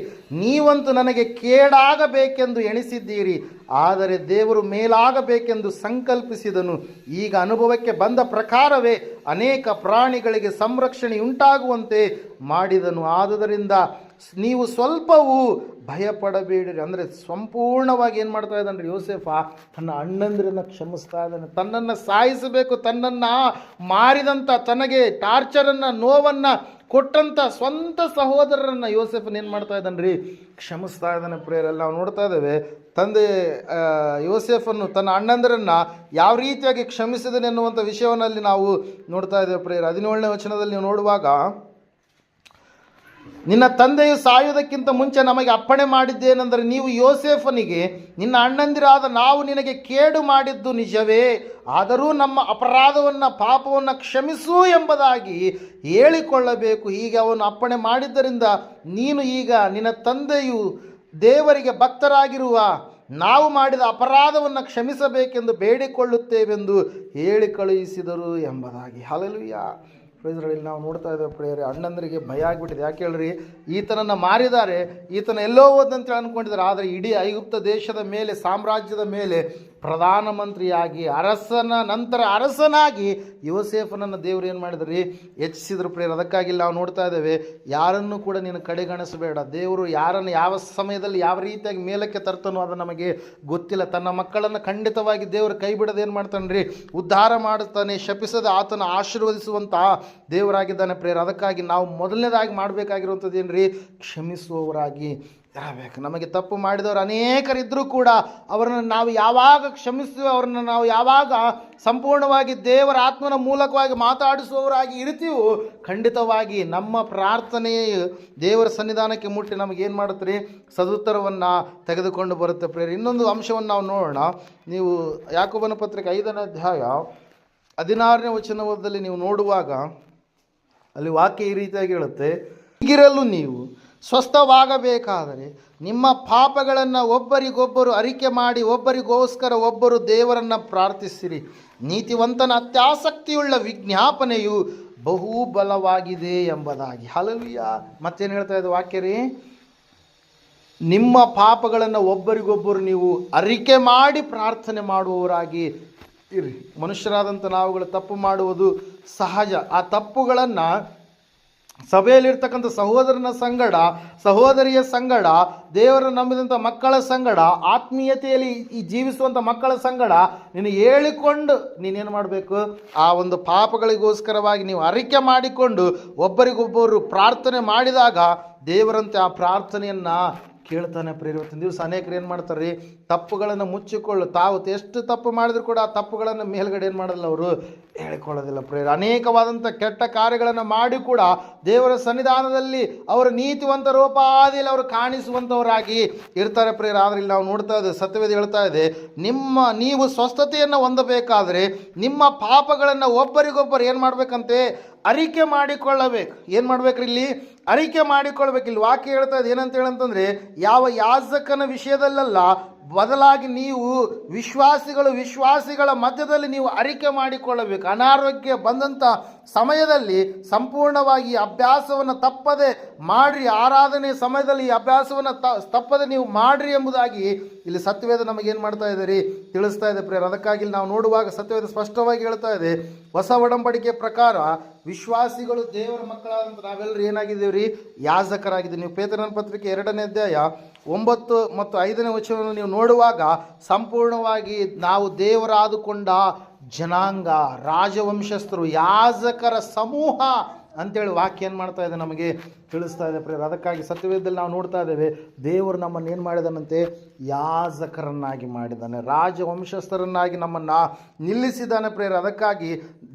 ನೀವಂತೂ ನನಗೆ ಕೇಡಾಗಬೇಕೆಂದು ಎಣಿಸಿದ್ದೀರಿ, ಆದರೆ ದೇವರು ಮೇಲಾಗಬೇಕೆಂದು ಸಂಕಲ್ಪಿಸಿದನು. ಈಗ ಅನುಭವಕ್ಕೆ ಬಂದ ಪ್ರಕಾರವೇ ಅನೇಕ ಪ್ರಾಣಿಗಳಿಗೆ ಸಂರಕ್ಷಣೆಯುಂಟಾಗುವಂತೆ ಮಾಡಿದನು. ಆದುದರಿಂದ ನೀವು ಸ್ವಲ್ಪವೂ ಭಯಪಡಬೇಡಿರಿ. ಅಂದರೆ ಸಂಪೂರ್ಣವಾಗಿ ಏನು ಮಾಡ್ತಾ ಇದ್ದಾನೆ ಯೋಸೇಫ? ತನ್ನ ಅಣ್ಣಂದಿರನ್ನು ಕ್ಷಮಿಸ್ತಾ ಇದ್ದಾನೆ. ತನ್ನನ್ನು ಸಾಯಿಸಬೇಕು, ತನ್ನನ್ನು ಮಾರಿದಂಥ, ತನಗೆ ಟಾರ್ಚರನ್ನು, ನೋವನ್ನು ಕೊಟ್ಟಂಥ ಸ್ವಂತ ಸಹೋದರರನ್ನು ಯೋಸೇಫನ್ ಏನು ಮಾಡ್ತಾ ಇದ್ದಾನೆ ರೀ? ಕ್ಷಮಿಸ್ತಾ ಇದ್ದಾನೆ. ಪ್ರೇಯರಲ್ಲಿ ನಾವು ನೋಡ್ತಾ ಇದ್ದೇವೆ, ತಂದೆ ಯೋಸೇಫನ್ನು ತನ್ನ ಅಣ್ಣಂದಿರನ್ನು ಯಾವ ರೀತಿಯಾಗಿ ಕ್ಷಮಿಸಿದನೆ ಎನ್ನುವಂಥ ವಿಷಯವನ್ನು ನಾವು ನೋಡ್ತಾ ಇದ್ದೇವೆ. ಪ್ರೇಯರ್ 17ನೇ ವಚನದಲ್ಲಿ ನೀವು ನೋಡುವಾಗ, ನಿನ್ನ ತಂದೆಯು ಸಾಯುವುದಕ್ಕಿಂತ ಮುಂಚೆ ನಮಗೆ ಅಪ್ಪಣೆ ಮಾಡಿದ್ದೇನೆಂದರೆ, ನೀವು ಯೋಸೇಫನಿಗೆ, ನಿನ್ನ ಅಣ್ಣಂದಿರಾದ ನಾವು ನಿನಗೆ ಕೇಡು ಮಾಡಿದ್ದು ನಿಜವೇ, ಆದರೂ ನಮ್ಮ ಅಪರಾಧವನ್ನು, ಪಾಪವನ್ನು ಕ್ಷಮಿಸು ಎಂಬುದಾಗಿ ಹೇಳಿಕೊಳ್ಳಬೇಕು. ಹೀಗೆ ಅವನು ಅಪ್ಪಣೆ ಮಾಡಿದ್ದರಿಂದ ನೀನು ಈಗ ನಿನ್ನ ತಂದೆಯು ದೇವರಿಗೆ ಭಕ್ತರಾಗಿರುವ ನಾವು ಮಾಡಿದ ಅಪರಾಧವನ್ನು ಕ್ಷಮಿಸಬೇಕೆಂದು ಬೇಡಿಕೊಳ್ಳುತ್ತೇವೆಂದು ಹೇಳಿ ಕಳುಹಿಸಿದರು ಎಂಬುದಾಗಿ. ಹಲ್ಲೆಲೂಯಾ. ಪ್ರೈಸ್ಗಳಲ್ಲಿ ನಾವು ನೋಡ್ತಾ ಇದ್ದೇವೆ ಪ್ರೇಯರೇ, ಅಣ್ಣಂದರಿಗೆ ಭಯ ಆಗಿಬಿಟ್ಟಿದೆ. ಯಾಕೆ ಹೇಳ್ರಿ? ಈತನನ್ನು ಮಾರಿದ್ದಾರೆ, ಈತನ ಎಲ್ಲೋ ಹೋದಂತೇಳಿ ಅಂದ್ಕೊಂಡಿದ್ದಾರೆ. ಆದರೆ ಇಡೀ ಐಗುಪ್ತ ದೇಶದ ಮೇಲೆ, ಸಾಮ್ರಾಜ್ಯದ ಮೇಲೆ ಪ್ರಧಾನಮಂತ್ರಿಯಾಗಿ, ಅರಸನ ನಂತರ ಅರಸನಾಗಿ ಯೋಸೇಫನನ್ನು ದೇವರು ಏನು ಮಾಡಿದ್ರಿ? ಹೆಚ್ಚಿಸಿದ್ರು ಪ್ರೇಯರ್. ಅದಕ್ಕಾಗಿ ನಾವು ನೋಡ್ತಾ ಇದ್ದೇವೆ, ಯಾರನ್ನು ಕೂಡ ನೀನು ಕಡೆಗಣಿಸಬೇಡ. ದೇವರು ಯಾರನ್ನು ಯಾವ ಸಮಯದಲ್ಲಿ ಯಾವ ರೀತಿಯಾಗಿ ಮೇಲಕ್ಕೆ ತರ್ತಾನೋ ಅದು ನಮಗೆ ಗೊತ್ತಿಲ್ಲ. ತನ್ನ ಮಕ್ಕಳನ್ನು ಖಂಡಿತವಾಗಿ ದೇವರು ಕೈ ಬಿಡದೆ ಏನು ಮಾಡ್ತಾನೆ ರೀ? ಉದ್ಧಾರ ಮಾಡುತ್ತಾನೆ. ಶಪಿಸದೆ ಆತನ ಆಶೀರ್ವದಿಸುವಂಥ ದೇವರಾಗಿದ್ದಾನೆ ಪ್ರೇಯರ್. ಅದಕ್ಕಾಗಿ ನಾವು ಮೊದಲನೇದಾಗಿ ಮಾಡಬೇಕಾಗಿರುವಂಥದ್ದು ಏನು ರೀ? ಕ್ಷಮಿಸುವವರಾಗಿ ಇರಬೇಕು. ನಮಗೆ ತಪ್ಪು ಮಾಡಿದವರು ಅನೇಕರಿದ್ದರೂ ಕೂಡ ಅವರನ್ನು ನಾವು ಯಾವಾಗ ಕ್ಷಮಿಸ್ತೀವೋ, ಅವರನ್ನು ನಾವು ಯಾವಾಗ ಸಂಪೂರ್ಣವಾಗಿ ದೇವರ ಆತ್ಮನ ಮೂಲಕವಾಗಿ ಮಾತಾಡಿಸುವವರಾಗಿ ಇರ್ತೀವೋ, ಖಂಡಿತವಾಗಿ ನಮ್ಮ ಪ್ರಾರ್ಥನೆಯು ದೇವರ ಸನ್ನಿಧಾನಕ್ಕೆ ಮುಟ್ಟಿ ನಮಗೇನು ಮಾಡುತ್ತೆ ರೀ? ಸದುತ್ತರವನ್ನು ತೆಗೆದುಕೊಂಡು ಬರುತ್ತೆ ಪ್ರೇಯರ್. ಇನ್ನೊಂದು ಅಂಶವನ್ನು ನಾವು ನೋಡೋಣ. ನೀವು ಯಾಕೋಬನ ಪತ್ರಿಕೆ 5ನೇ ಅಧ್ಯಾಯ 16ನೇ ವಚನದಲ್ಲಿ ನೀವು ನೋಡುವಾಗ ಅಲ್ಲಿ ವಾಕ್ಯ ಈ ರೀತಿಯಾಗಿ ಹೇಳುತ್ತೆ, ಹೀಗಿರಲು ನೀವು ಸ್ವಸ್ಥವಾಗಬೇಕಾದರೆ ನಿಮ್ಮ ಪಾಪಗಳನ್ನು ಒಬ್ಬರಿಗೊಬ್ಬರು ಅರಿಕೆ ಮಾಡಿ ಒಬ್ಬರಿಗೋಸ್ಕರ ಒಬ್ಬರು ದೇವರನ್ನು ಪ್ರಾರ್ಥಿಸಿರಿ. ನೀತಿವಂತನ ಅತ್ಯಾಸಕ್ತಿಯುಳ್ಳ ವಿಜ್ಞಾಪನೆಯು ಬಹು ಬಲವಾಗಿದೆ ಎಂಬುದಾಗಿ. ಹಲ್ಲೆಲೂಯಾ. ಮತ್ತೇನು ಹೇಳ್ತಾ ಇದ್ದ ವಾಕ್ಯ ರೀ? ನಿಮ್ಮ ಪಾಪಗಳನ್ನು ಒಬ್ಬರಿಗೊಬ್ಬರು ನೀವು ಅರಿಕೆ ಮಾಡಿ ಪ್ರಾರ್ಥನೆ ಮಾಡುವವರಾಗಿ ಇರಿ. ಮನುಷ್ಯರಾದಂಥ ನಾವುಗಳು ತಪ್ಪು ಮಾಡುವುದು ಸಹಜ. ಆ ತಪ್ಪುಗಳನ್ನು ಸಭೆಯಲ್ಲಿರ್ತಕ್ಕಂಥ ಸಹೋದರನ ಸಂಗಡ, ಸಹೋದರಿಯ ಸಂಗಡ, ದೇವರ ನಂಬಿದಂಥ ಮಕ್ಕಳ ಸಂಗಡ, ಆತ್ಮೀಯತೆಯಲ್ಲಿ ಈ ಜೀವಿಸುವಂಥ ಮಕ್ಕಳ ಸಂಗಡ ನೀನು ಹೇಳಿಕೊಂಡು ನೀನೇನು ಮಾಡಬೇಕು? ಆ ಒಂದು ಪಾಪಗಳಿಗೋಸ್ಕರವಾಗಿ ನೀವು ಅರಿಕೆ ಮಾಡಿಕೊಂಡು ಒಬ್ಬರಿಗೊಬ್ಬರು ಪ್ರಾರ್ಥನೆ ಮಾಡಿದಾಗ ದೇವರಂತೆ ಆ ಪ್ರಾರ್ಥನೆಯನ್ನು ಕೇಳ್ತಾನೆ ಪ್ರೇಯರ್. ಇವತ್ತಿನ ದಿವಸ ಅನೇಕರು ಏನು ಮಾಡ್ತಾರೆ ರೀ? ತಪ್ಪುಗಳನ್ನು ಮುಚ್ಚಿಕೊಳ್ಳು, ತಾವು ಎಷ್ಟು ತಪ್ಪು ಮಾಡಿದ್ರು ಕೂಡ ಆ ತಪ್ಪುಗಳನ್ನು ಮೇಲ್ಗಡೆ ಏನು ಮಾಡೋದಿಲ್ಲ, ಅವರು ಹೇಳಿಕೊಳ್ಳೋದಿಲ್ಲ ಪ್ರೇಯರ್. ಅನೇಕವಾದಂಥ ಕೆಟ್ಟ ಕಾರ್ಯಗಳನ್ನು ಮಾಡಿ ಕೂಡ ದೇವರ ಸನ್ನಿಧಾನದಲ್ಲಿ ಅವರ ನೀತಿವಂತ ರೂಪಾದಿಯಲ್ಲಿ ಅವರು ಕಾಣಿಸುವಂಥವರಾಗಿ ಇರ್ತಾರೆ ಪ್ರೇಯರ್. ಆದರೆ ಇಲ್ಲಿ ನಾವು ನೋಡ್ತಾ ಇದ್ದೇವೆ, ಸತ್ಯವೇದ ಹೇಳ್ತಾ ಇದೆ, ನೀವು ಸ್ವಸ್ಥತೆಯನ್ನು ಹೊಂದಬೇಕಾದರೆ ನಿಮ್ಮ ಪಾಪಗಳನ್ನು ಒಬ್ಬರಿಗೊಬ್ಬರು ಏನು ಮಾಡಬೇಕಂತೆ? ಅರಿಕೆ ಮಾಡಿಕೊಳ್ಳಬೇಕು. ಏನು ಮಾಡ್ಬೇಕ್ರಿ? ಇಲ್ಲಿ ಅರಿಕೆ ಮಾಡಿಕೊಳ್ಬೇಕು. ಇಲ್ಲಿ ವಾಕ್ಯ ಹೇಳ್ತಾ ಇದೆ ಏನಂತ ಹೇಳಂತಂದರೆ, ಯಾವ ಯಾಜಕನ ವಿಷಯದಲ್ಲ, ಬದಲಾಗಿ ನೀವು ವಿಶ್ವಾಸಿಗಳ ಮಧ್ಯದಲ್ಲಿ ನೀವು ಅರಿಕೆ ಮಾಡಿಕೊಳ್ಳಬೇಕು. ಅನಾರೋಗ್ಯ ಬಂದಂಥ ಸಮಯದಲ್ಲಿ ಸಂಪೂರ್ಣವಾಗಿ ಅಭ್ಯಾಸವನ್ನು ತಪ್ಪದೆ ಮಾಡಿರಿ. ಆರಾಧನೆ ಸಮಯದಲ್ಲಿ ಈ ಅಭ್ಯಾಸವನ್ನು ತಪ್ಪದೆ ನೀವು ಮಾಡಿರಿ ಎಂಬುದಾಗಿ ಇಲ್ಲಿ ಸತ್ಯವೇದ ನಮಗೇನು ಮಾಡ್ತಾ ಇದೆ ರೀ? ತಿಳಿಸ್ತಾ ಇದೆ ಪ್ರೇಯರ್. ಅದಕ್ಕಾಗಿ ನಾವು ನೋಡುವಾಗ ಸತ್ಯವೇದ ಸ್ಪಷ್ಟವಾಗಿ ಹೇಳ್ತಾ ಇದೆ, ಹೊಸ ಒಡಂಬಡಿಕೆ ಪ್ರಕಾರ ವಿಶ್ವಾಸಿಗಳು ದೇವರ ಮಕ್ಕಳಾದಂಥ ನಾವೆಲ್ಲರೂ ಏನಾಗಿದ್ದೀವಿ ರೀ? ಯಾಜಕರಾಗಿದ್ದೀವಿ. ನೀವು ಪೇತ್ರನ ಪತ್ರಿಕೆ 2ನೇ ಅಧ್ಯಾಯ 9 ಮತ್ತು 5ನೇ ವಚನವನ್ನು ನೀವು ನೋಡುವಾಗ ಸಂಪೂರ್ಣವಾಗಿ ನಾವು ದೇವರಾದುಕೊಂಡ ಜನಾಂಗ, ರಾಜವಂಶಸ್ಥರು, ಯಾಜಕರ ಸಮೂಹ ಅಂತೇಳಿ ವಾಕ್ಯ ಏನು ಮಾಡ್ತಾ ಇದೆ? ನಮಗೆ ತಿಳಿಸ್ತಾ ಇದೆ ಪ್ರೇಯರ್. ಅದಕ್ಕಾಗಿ ಸತ್ಯವೇದದಲ್ಲಿ ನಾವು ನೋಡ್ತಾ ಇದ್ದೇವೆ, ದೇವರು ನಮ್ಮನ್ನು ಏನು ಮಾಡಿದಾನಂತೆ? ಯಾಜಕರನ್ನಾಗಿ ಮಾಡಿದ್ದಾನೆ, ರಾಜವಂಶಸ್ಥರನ್ನಾಗಿ ನಮ್ಮನ್ನು ನಿಲ್ಲಿಸಿದ್ದಾನೆ ಪ್ರೇಯರ್. ಅದಕ್ಕಾಗಿ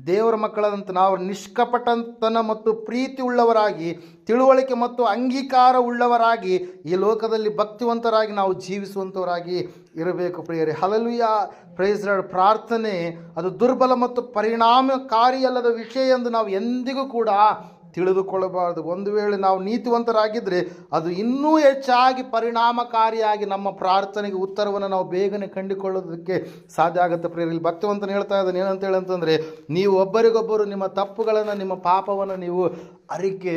ದೇವರ ಮಕ್ಕಳಂತ ನಾವು ನಿಷ್ಕಪಟತನ ಮತ್ತು ಪ್ರೀತಿ ಉಳ್ಳವರಾಗಿ, ತಿಳುವಳಿಕೆ ಮತ್ತು ಅಂಗೀಕಾರ ಉಳ್ಳವರಾಗಿ, ಈ ಲೋಕದಲ್ಲಿ ಭಕ್ತಿವಂತರಾಗಿ ನಾವು ಜೀವಿಸುವಂಥವರಾಗಿ ಇರಬೇಕು ಪ್ರಿಯರೇ. ಹಲ್ಲೆಲೂಯಾ. Praise Lord. ಪ್ರಾರ್ಥನೆ ಅದು ದುರ್ಬಲ ಮತ್ತು ಪರಿಣಾಮಕಾರಿಯಲ್ಲದ ವಿಷಯ ಎಂದು ನಾವು ಎಂದಿಗೂ ಕೂಡ ತಿಳಿದುಕೊಳ್ಳಬಾರದು. ಒಂದು ವೇಳೆ ನಾವು ನೀತಿವಂತರಾಗಿದ್ದರೆ ಅದು ಇನ್ನೂ ಹೆಚ್ಚಾಗಿ ಪರಿಣಾಮಕಾರಿಯಾಗಿ ನಮ್ಮ ಪ್ರಾರ್ಥನೆಗೆ ಉತ್ತರವನ್ನು ನಾವು ಬೇಗನೆ ಕಂಡುಕೊಳ್ಳೋದಕ್ಕೆ ಸಾಧ್ಯ ಆಗುತ್ತೆ. ಪ್ರಿಯರಲ್ಲಿ ಭಕ್ತಿವಂತನು ಹೇಳ್ತಾ ಇದ್ದಾನೆ ಏನಂತ ಹೇಳಂತಂದರೆ, ನೀವು ಒಬ್ಬರಿಗೊಬ್ಬರು ನಿಮ್ಮ ತಪ್ಪುಗಳನ್ನು ನಿಮ್ಮ ಪಾಪವನ್ನು ನೀವು ಅರಿಕೆ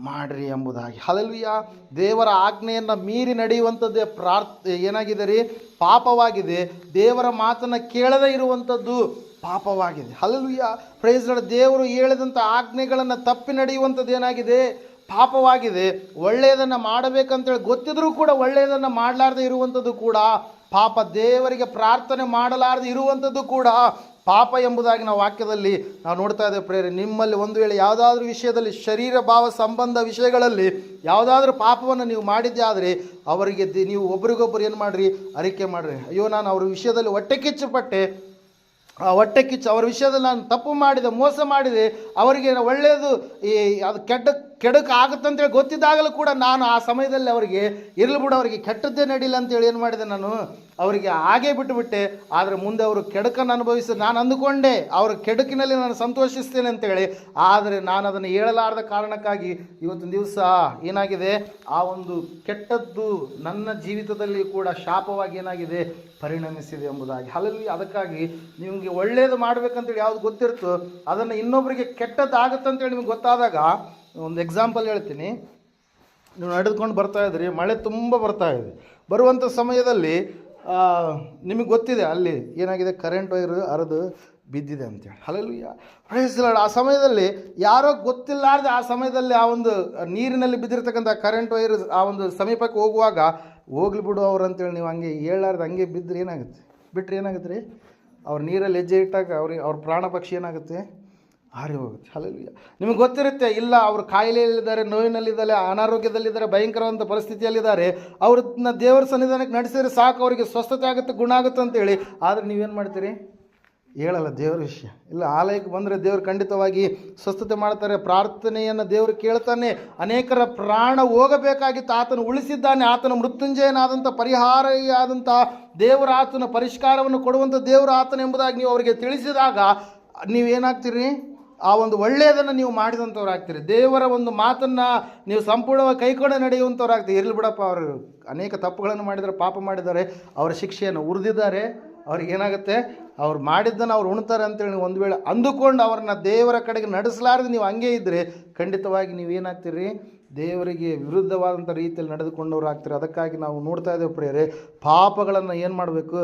ಮಾಡಿರಿ ಎಂಬುದಾಗಿ. ಹಲ್ಲೆಲೂಯಾ. ದೇವರ ಆಜ್ಞೆಯನ್ನು ಮೀರಿ ನಡೆಯುವಂಥದ್ದೇ ಏನಾಗಿದೆ ರೀ? ಪಾಪವಾಗಿದೆ. ದೇವರ ಮಾತನ್ನು ಕೇಳದೇ ಇರುವಂಥದ್ದು ಪಾಪವಾಗಿದೆ. ಹಲ್ಲೆಲೂಯಾ. Praise lord. ದೇವರು ಹೇಳಿದಂಥ ಆಜ್ಞೆಗಳನ್ನು ತಪ್ಪಿ ನಡೆಯುವಂಥದ್ದು ಏನಾಗಿದೆ? ಪಾಪವಾಗಿದೆ. ಒಳ್ಳೆಯದನ್ನು ಮಾಡಬೇಕಂತೇಳಿ ಗೊತ್ತಿದ್ರೂ ಕೂಡ ಒಳ್ಳೆಯದನ್ನು ಮಾಡಲಾರದೆ ಇರುವಂಥದ್ದು ಕೂಡ ಪಾಪ. ದೇವರಿಗೆ ಪ್ರಾರ್ಥನೆ ಮಾಡಲಾರದೆ ಇರುವಂಥದ್ದು ಕೂಡ ಪಾಪ ಎಂಬುದಾಗಿ ನಾವು ವಾಕ್ಯದಲ್ಲಿ ನಾವು ನೋಡ್ತಾ ಇದ್ದೇವೆ. ಪ್ರೇರೆ, ನಿಮ್ಮಲ್ಲಿ ಒಂದು ವೇಳೆ ಯಾವುದಾದ್ರೂ ವಿಷಯದಲ್ಲಿ ಶರೀರ ಭಾವ ಸಂಬಂಧ ವಿಷಯಗಳಲ್ಲಿ ಯಾವುದಾದ್ರೂ ಪಾಪವನ್ನು ನೀವು ಮಾಡಿದ್ದೆ ಆದರೆ ಅವರಿಗೆ ನೀವು ಒಬ್ರಿಗೊಬ್ಬರು ಏನು ಮಾಡಿರಿ? ಅರಿಕೆ ಮಾಡಿರಿ. ಅಯ್ಯೋ, ನಾನು ಅವ್ರ ವಿಷಯದಲ್ಲಿ ಹೊಟ್ಟೆ ಕಿಚ್ಚುಪಟ್ಟೆ, ಅವರ ವಿಷಯದಲ್ಲಿ ನಾನು ತಪ್ಪು ಮಾಡಿದೆ, ಮೋಸ ಮಾಡಿದೆ, ಅವರಿಗೆ ಒಳ್ಳೆಯದು ಅದು ಕೆಡಕ್ಕೆ ಆಗುತ್ತಂತೇಳಿ ಗೊತ್ತಿದ್ದಾಗಲೂ ಕೂಡ ನಾನು ಆ ಸಮಯದಲ್ಲಿ ಅವರಿಗೆ ಇರಲಿ ಬಿಡು, ಅವರಿಗೆ ಕೆಟ್ಟದ್ದೇ ನಡೀಲ್ಲ ಅಂತೇಳಿ ಏನು ಮಾಡಿದೆ? ನಾನು ಅವರಿಗೆ ಹಾಗೇ ಬಿಟ್ಟುಬಿಟ್ಟೆ. ಆದರೆ ಮುಂದೆ ಅವರು ಕೆಡುಕನ್ನು ಅನುಭವಿಸಿ ನಾನು ಅಂದುಕೊಂಡೆ ಅವರ ಕೆಡುಕಿನಲ್ಲಿ ನಾನು ಸಂತೋಷಿಸ್ತೇನೆ ಅಂತೇಳಿ. ಆದರೆ ನಾನು ಅದನ್ನು ಹೇಳಲಾರದ ಕಾರಣಕ್ಕಾಗಿ ಇವತ್ತಿನ ದಿವಸ ಏನಾಗಿದೆ? ಆ ಒಂದು ಕೆಟ್ಟದ್ದು ನನ್ನ ಜೀವಿತದಲ್ಲಿ ಕೂಡ ಶಾಪವಾಗಿ ಏನಾಗಿದೆ? ಪರಿಣಮಿಸಿದೆ ಎಂಬುದಾಗಿ. ಹಲ್ಲೆಲೂಯಾ. ಅದಕ್ಕಾಗಿ ನಿಮಗೆ ಒಳ್ಳೆಯದು ಮಾಡಬೇಕಂತೇಳಿ ಯಾವುದು ಗೊತ್ತಿರ್ತೋ ಅದನ್ನು ಇನ್ನೊಬ್ಬರಿಗೆ ಕೆಟ್ಟದ್ದು ಆಗುತ್ತಂತೇಳಿ ನಿಮಗೆ ಗೊತ್ತಾದಾಗ, ಒಂದು ಎಕ್ಸಾಂಪಲ್ ಹೇಳ್ತೀನಿ. ನೀವು ನಡೆದುಕೊಂಡು ಬರ್ತಾ ಇದ್ರಿ, ಮಳೆ ತುಂಬ ಬರ್ತಾ ಇದೆ. ಬರುವಂಥ ಸಮಯದಲ್ಲಿ ನಿಮಗೆ ಗೊತ್ತಿದೆ ಅಲ್ಲಿ ಏನಾಗಿದೆ? ಕರೆಂಟ್ ವೈರ್ ಹರಿದು ಬಿದ್ದಿದೆ ಅಂತೇಳಿ. ಹಲ್ಲೆಲೂಯಾ. Praise Lord. ಆ ಸಮಯದಲ್ಲಿ ಯಾರೋ ಗೊತ್ತಿಲ್ಲಾರ್ದೆ ಆ ಸಮಯದಲ್ಲಿ ಆ ಒಂದು ನೀರಿನಲ್ಲಿ ಬಿದ್ದಿರ್ತಕ್ಕಂಥ ಕರೆಂಟ್ ವೈರ್ ಆ ಒಂದು ಸಮೀಪಕ್ಕೆ ಹೋಗುವಾಗ ಹೋಗ್ಲಿ ಬಿಡು ಅವ್ರು ಅಂತೇಳಿ ನೀವು ಹಂಗೆ ಹೇಳಲಾರ್ದು ಹಂಗೆ ಬಿದ್ದರೆ ಏನಾಗುತ್ತೆ? ಬಿಟ್ಟರೆ ಏನಾಗುತ್ತೆ ರೀ? ಅವ್ರು ನೀರಲ್ಲಿ ಹೆಜ್ಜೆ ಇಟ್ಟಾಗ ಅವ್ರ ಪ್ರಾಣ ಪಕ್ಷಿ ಏನಾಗುತ್ತೆ? ಹಾರಿ ಹೋಗುತ್ತೆ. ಹಲ್ಲೆಲೂಯಾ. ನಿಮಗೆ ಗೊತ್ತಿರುತ್ತೆ, ಇಲ್ಲ ಅವರು ಕಾಯಿಲೆಯಲ್ಲಿದ್ದಾರೆ, ನೋವಿನಲ್ಲಿದ್ದಾರೆ, ಅನಾರೋಗ್ಯದಲ್ಲಿದ್ದಾರೆ, ಭಯಂಕರವಂಥ ಪರಿಸ್ಥಿತಿಯಲ್ಲಿದ್ದಾರೆ, ಅವ್ರನ್ನ ದೇವರ ಸನ್ನಿಧಾನಕ್ಕೆ ನಡೆಸಿದ್ರೆ ಸಾಕು, ಅವರಿಗೆ ಸ್ವಸ್ಥತೆ ಆಗುತ್ತೆ, ಗುಣ ಆಗುತ್ತೆ ಅಂತೇಳಿ. ಆದರೆ ನೀವೇನು ಮಾಡ್ತೀರಿ? ಹೇಳಲ್ಲ ದೇವರ ವಿಷಯ. ಇಲ್ಲ, ಆಲಯಕ್ಕೆ ಬಂದರೆ ದೇವರು ಖಂಡಿತವಾಗಿ ಸ್ವಸ್ಥತೆ ಮಾಡ್ತಾರೆ. ಪ್ರಾರ್ಥನೆಯನ್ನು ದೇವರು ಕೇಳ್ತಾನೆ. ಅನೇಕರ ಪ್ರಾಣ ಹೋಗಬೇಕಾಗಿತ್ತು, ಆತನು ಉಳಿಸಿದ್ದಾನೆ. ಆತನ ಮೃತ್ಯುಂಜಯನಾದಂಥ ಪರಿಹಾರಿಯಾದಂಥ ದೇವರ, ಆತನ ಪರಿಷ್ಕಾರವನ್ನು ಕೊಡುವಂಥ ದೇವರು ಆತನ ಎಂಬುದಾಗಿ ನೀವು ಅವರಿಗೆ ತಿಳಿಸಿದಾಗ ನೀವೇನಾಗ್ತೀರಿ? ಆ ಒಂದು ಒಳ್ಳೆಯದನ್ನು ನೀವು ಮಾಡಿದಂಥವ್ರು ಆಗ್ತೀರಿ. ದೇವರ ಒಂದು ಮಾತನ್ನು ನೀವು ಸಂಪೂರ್ಣವಾಗಿ ಕೈಕೊಂಡು ನಡೆಯುವಂಥವ್ರು ಆಗ್ತೀರಿ. ಇರಲಿ ಬಿಡಪ್ಪ, ಅವರು ಅನೇಕ ತಪ್ಪುಗಳನ್ನು ಮಾಡಿದ್ದಾರೆ, ಪಾಪ ಮಾಡಿದ್ದಾರೆ, ಅವರ ಶಿಕ್ಷೆಯನ್ನು ಉರಿದಿದ್ದಾರೆ, ಅವ್ರಿಗೇನಾಗುತ್ತೆ? ಅವ್ರು ಮಾಡಿದ್ದನ್ನು ಅವ್ರು ಉಣ್ತಾರೆ ಅಂತೇಳಿ ನೀವು ಒಂದು ವೇಳೆ ಅಂದುಕೊಂಡು ಅವ್ರನ್ನ ದೇವರ ಕಡೆಗೆ ನಡೆಸಲಾರದೆ ನೀವು ಹಂಗೆ ಇದ್ದರೆ ಖಂಡಿತವಾಗಿ ನೀವೇನಾಗ್ತೀರಿ? ದೇವರಿಗೆ ವಿರುದ್ಧವಾದಂಥ ರೀತಿಯಲ್ಲಿ ನಡೆದುಕೊಂಡವ್ರು ಆಗ್ತಾರೆ. ಅದಕ್ಕಾಗಿ ನಾವು ನೋಡ್ತಾ ಇದ್ದೇವೆ ಪ್ರಿಯರೇ, ಪಾಪಗಳನ್ನು ಏನು ಮಾಡಬೇಕು?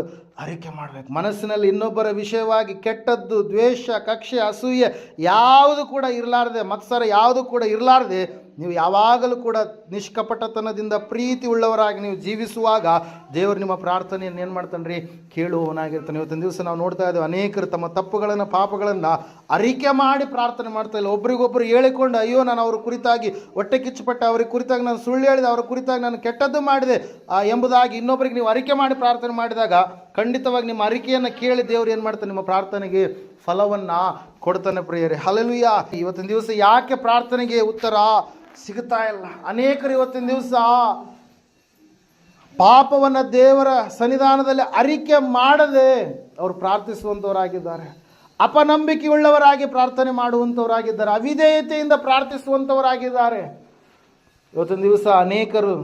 ಅರಿಕೆ ಮಾಡಬೇಕು. ಮನಸ್ಸಿನಲ್ಲಿ ಇನ್ನೊಬ್ಬರ ವಿಷಯವಾಗಿ ಕೆಟ್ಟದ್ದು, ದ್ವೇಷ, ಕಕ್ಷೆ, ಅಸೂಯೆ ಯಾವುದು ಕೂಡ ಇರಲಾರದೆ, ಮತ್ಸರ ಯಾವುದು ಕೂಡ ಇರಲಾರದೆ ನೀವು ಯಾವಾಗಲೂ ಕೂಡ ನಿಷ್ಕಪಟತನದಿಂದ ಪ್ರೀತಿ ಉಳ್ಳವರಾಗಿ ನೀವು ಜೀವಿಸುವಾಗ ದೇವರು ನಿಮ್ಮ ಪ್ರಾರ್ಥನೆಯನ್ನು ಏನು ಮಾಡ್ತಾನೆ ರೀ? ಕೇಳುವವನಾಗಿರ್ತಾನೆ. ಇವತ್ತಿನ ದಿವಸ ನಾವು ನೋಡ್ತಾ ಇದ್ದೇವೆ, ಅನೇಕರು ತಮ್ಮ ತಪ್ಪುಗಳನ್ನು, ಪಾಪಗಳನ್ನು ಅರಿಕೆ ಮಾಡಿ ಪ್ರಾರ್ಥನೆ ಮಾಡ್ತಾ ಇಲ್ಲ. ಒಬ್ರಿಗೊಬ್ಬರು ಹೇಳಿಕೊಂಡು, ಅಯ್ಯೋ ನಾನು ಅವ್ರ ಕುರಿತಾಗಿ ಹೊಟ್ಟೆ ಕಿಚ್ಚುಪಟ್ಟೆ, ಅವ್ರಿಗೆ ಕುರಿತಾಗಿ ನಾನು ಸುಳ್ಳು ಹೇಳಿದೆ, ಅವ್ರ ಕುರಿತಾಗಿ ನಾನು ಕೆಟ್ಟದ್ದು ಮಾಡಿದೆ ಎಂಬುದಾಗಿ ಇನ್ನೊಬ್ಬರಿಗೆ ನೀವು ಅರಿಕೆ ಮಾಡಿ ಪ್ರಾರ್ಥನೆ ಮಾಡಿದಾಗ ಖಂಡಿತವಾಗಿ ನಿಮ್ಮ ಅರಿಕೆಯನ್ನು ಕೇಳಿ ದೇವರು ಏನು ಮಾಡ್ತಾನೆ? ನಿಮ್ಮ ಪ್ರಾರ್ಥನೆಗೆ ಫಲವನ್ನು ಕೊಡ್ತಾನೆ ಪ್ರಿಯರೇ. ಹಲ್ಲೆಲೂಯಾ. ಇವತ್ತಿನ ದಿವಸ ಯಾಕೆ ಪ್ರಾರ್ಥನೆಗೆ ಉತ್ತರ ಸಿಗುತ್ತಾ ಇಲ್ಲ? ಅನೇಕರು ಇವತ್ತಿನ ದಿವಸ ಪಾಪವನ್ನು ದೇವರ ಸನ್ನಿಧಾನದಲ್ಲಿ ಅರಿಕೆ ಮಾಡದೆ ಅವರು ಪ್ರಾರ್ಥಿಸುವಂಥವರಾಗಿದ್ದಾರೆ. ಅಪನಂಬಿಕೆಯುಳ್ಳವರಾಗಿ ಪ್ರಾರ್ಥನೆ ಮಾಡುವಂಥವರಾಗಿದ್ದಾರೆ. ಅವಿಧೇಯತೆಯಿಂದ ಪ್ರಾರ್ಥಿಸುವಂಥವರಾಗಿದ್ದಾರೆ. ಇವತ್ತಿನ ದಿವಸ ಅನೇಕರು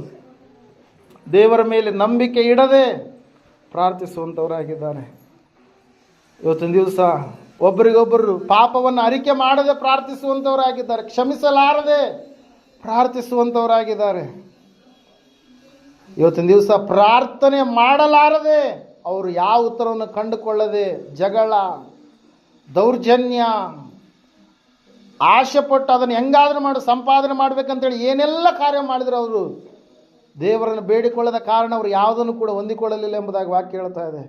ದೇವರ ಮೇಲೆ ನಂಬಿಕೆ ಇಡದೆ ಪ್ರಾರ್ಥಿಸುವಂಥವರಾಗಿದ್ದಾರೆ. ಇವತ್ತಿನ ದಿವಸ ಒಬ್ಬರಿಗೊಬ್ಬರು ಪಾಪವನ್ನು ಅರಿಕೆ ಮಾಡದೆ ಪ್ರಾರ್ಥಿಸುವಂಥವರಾಗಿದ್ದಾರೆ. ಕ್ಷಮಿಸಲಾರದೆ ಪ್ರಾರ್ಥಿಸುವಂಥವರಾಗಿದ್ದಾರೆ. ಇವತ್ತಿನ ದಿವಸ ಪ್ರಾರ್ಥನೆ ಮಾಡಲಾರದೆ ಅವರು ಯಾವ ಉತ್ತರವನ್ನು ಕಂಡುಕೊಳ್ಳದೆ ಜಗಳ, ದೌರ್ಜನ್ಯ, ಆಸೆ ಪಟ್ಟು ಅದನ್ನು ಹೆಂಗಾದ್ರೂ ಸಂಪಾದನೆ ಮಾಡಬೇಕಂತೇಳಿ ಏನೆಲ್ಲ ಕಾರ್ಯ ಮಾಡಿದ್ರು ಅವರು ದೇವರನ್ನು ಬೇಡಿಕೊಳ್ಳದ ಕಾರಣ ಅವರು ಯಾವುದನ್ನು ಕೂಡ ಹೊಂದಿಕೊಳ್ಳಲಿಲ್ಲ ಎಂಬುದಾಗಿ ವಾಕ್ಯ ಹೇಳ್ತಾ ಇದೆ.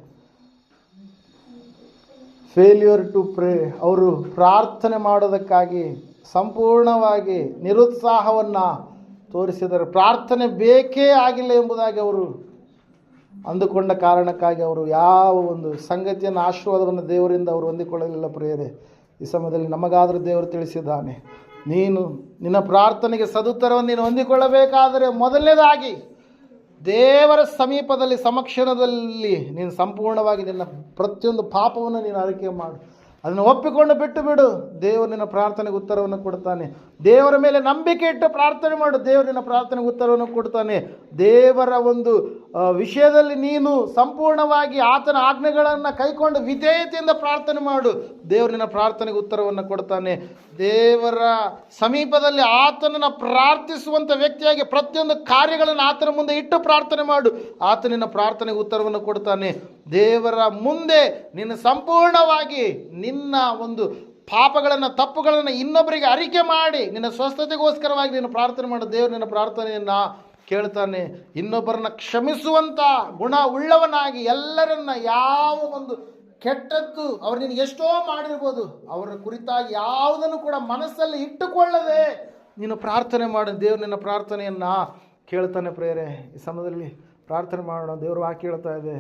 Failure to pray. ಅವರು ಪ್ರಾರ್ಥನೆ ಮಾಡೋದಕ್ಕಾಗಿ ಸಂಪೂರ್ಣವಾಗಿ ನಿರುತ್ಸಾಹವನ್ನು ತೋರಿಸಿದರು. ಪ್ರಾರ್ಥನೆ ಬೇಕೇ ಆಗಿಲ್ಲ ಎಂಬುದಾಗಿ ಅವರು ಅಂದುಕೊಂಡ ಕಾರಣಕ್ಕಾಗಿ ಅವರು ಯಾವ ಒಂದು ಸಂಗತಿಯನ್ನು, ಆಶೀರ್ವಾದವನ್ನು ದೇವರಿಂದ ಅವರು ಹೊಂದಿಕೊಳ್ಳಲಿಲ್ಲ. ಪ್ರಿಯರೇ, ಈ ಸಮಯದಲ್ಲಿ ನಮಗಾದರೂ ದೇವರು ತಿಳಿಸಿದ್ದಾನೆ, ನೀನು ನಿನ್ನ ಪ್ರಾರ್ಥನೆಗೆ ಸದುತ್ತರವನ್ನು ನೀನು ಹೊಂದಿಕೊಳ್ಳಬೇಕಾದರೆ ಮೊದಲನೇದಾಗಿ ದೇವರ ಸಮೀಪದಲ್ಲಿ, ಸಮಕ್ಷಣದಲ್ಲಿ ನೀನು ಸಂಪೂರ್ಣವಾಗಿ ನಿನ್ನ ಪ್ರತಿಯೊಂದು ಪಾಪವನ್ನು ನೀನು ಅರಿಕೆ ಮಾಡು. ಅದನ್ನು ಒಪ್ಪಿಕೊಂಡು ಬಿಟ್ಟು ಬಿಡು. ದೇವರು ನಿನ್ನ ಪ್ರಾರ್ಥನೆಗೆ ಉತ್ತರವನ್ನು ಕೊಡ್ತಾನೆ. ದೇವರ ಮೇಲೆ ನಂಬಿಕೆ ಇಟ್ಟು ಪ್ರಾರ್ಥನೆ ಮಾಡು, ದೇವರು ನಿನ್ನ ಪ್ರಾರ್ಥನೆಗೆ ಉತ್ತರವನ್ನು ಕೊಡ್ತಾನೆ. ದೇವರ ಒಂದು ವಿಷಯದಲ್ಲಿ ನೀನು ಸಂಪೂರ್ಣವಾಗಿ ಆತನ ಆಜ್ಞೆಗಳನ್ನು ಕೈಕೊಂಡು ವಿಧೇಯತೆಯಿಂದ ಪ್ರಾರ್ಥನೆ ಮಾಡು, ದೇವರು ನಿನ್ನ ಪ್ರಾರ್ಥನೆಗೆ ಉತ್ತರವನ್ನು ಕೊಡ್ತಾನೆ. ದೇವರ ಸಮೀಪದಲ್ಲಿ ಆತನನ್ನು ಪ್ರಾರ್ಥಿಸುವಂಥ ವ್ಯಕ್ತಿಯಾಗಿ ಪ್ರತಿಯೊಂದು ಕಾರ್ಯಗಳನ್ನು ಆತನ ಮುಂದೆ ಇಟ್ಟು ಪ್ರಾರ್ಥನೆ ಮಾಡು, ಆತ ನಿನ್ನ ಪ್ರಾರ್ಥನೆಗೆ ಉತ್ತರವನ್ನು ಕೊಡ್ತಾನೆ. ದೇವರ ಮುಂದೆ ನಿನ್ನ ಸಂಪೂರ್ಣವಾಗಿ ನಿನ್ನ ಒಂದು ಪಾಪಗಳನ್ನು ತಪ್ಪುಗಳನ್ನು ಇನ್ನೊಬ್ಬರಿಗೆ ಅರಿಕೆ ಮಾಡಿ ನಿನ್ನ ಸ್ವಸ್ಥತೆಗೋಸ್ಕರವಾಗಿ ನೀನು ಪ್ರಾರ್ಥನೆ ಮಾಡು, ದೇವರು ನಿನ್ನ ಪ್ರಾರ್ಥನೆಯನ್ನು ಕೇಳ್ತಾನೆ. ಇನ್ನೊಬ್ಬರನ್ನ ಕ್ಷಮಿಸುವಂಥ ಗುಣ ಉಳ್ಳವನಾಗಿ ಎಲ್ಲರನ್ನ ಯಾವ ಒಂದು ಕೆಟ್ಟದ್ದು ಅವ್ರು ನಿನಗೆ ಎಷ್ಟೋ ಮಾಡಿರ್ಬೋದು ಅವರ ಕುರಿತಾಗಿ ಯಾವುದನ್ನು ಕೂಡ ಮನಸ್ಸಲ್ಲಿ ಇಟ್ಟುಕೊಳ್ಳದೆ ನೀನು ಪ್ರಾರ್ಥನೆ ಮಾಡು, ದೇವರು ನಿನ್ನ ಪ್ರಾರ್ಥನೆಯನ್ನು ಕೇಳ್ತಾನೆ. ಪ್ರೇರೆ, ಈ ಸಮಯದಲ್ಲಿ ಪ್ರಾರ್ಥನೆ ಮಾಡೋಣ. ದೇವರು ವಾಕ್ಯ ಹೇಳ್ತಾ ಇದೆ,